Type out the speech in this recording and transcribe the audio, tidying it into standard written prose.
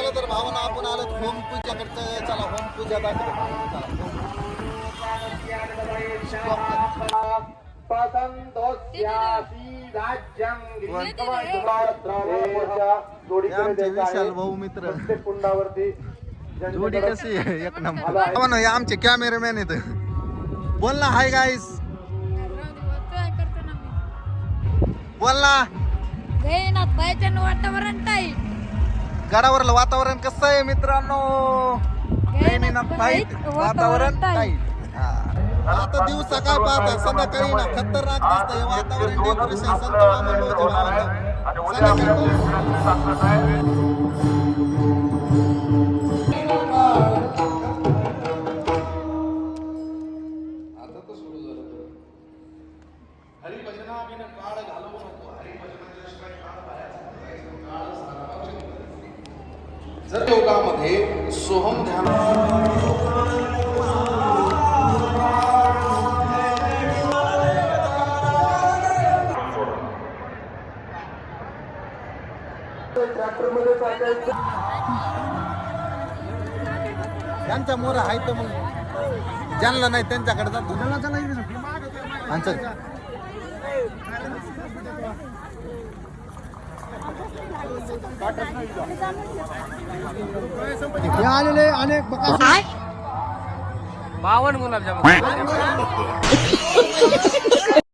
चला तर भावना आपण आलो होम पूजाकडचं. चला होम पूजा विशाल भाऊ मित्र जोडी कशी आहे एक नंबर. आमचे कॅमेरामॅन आहेत. बोल ना हाय गाईस. बोल ना. वातावरण टाईट. गडावरलं वातावरण कसं आहे मित्रांनो. वातावरण टाईट. आता दिवसा काय पाहता संध्याकाळी ना खतरनाक दिसतंय वातावरण. डेकोरेशन संत जर योगामध्ये सोहम ध्यान त्यांचा मोरा आहे तर मग ज्यांना नाही त्यांच्याकडे जातो. आलेले अनेक 52 गुलाबजामुन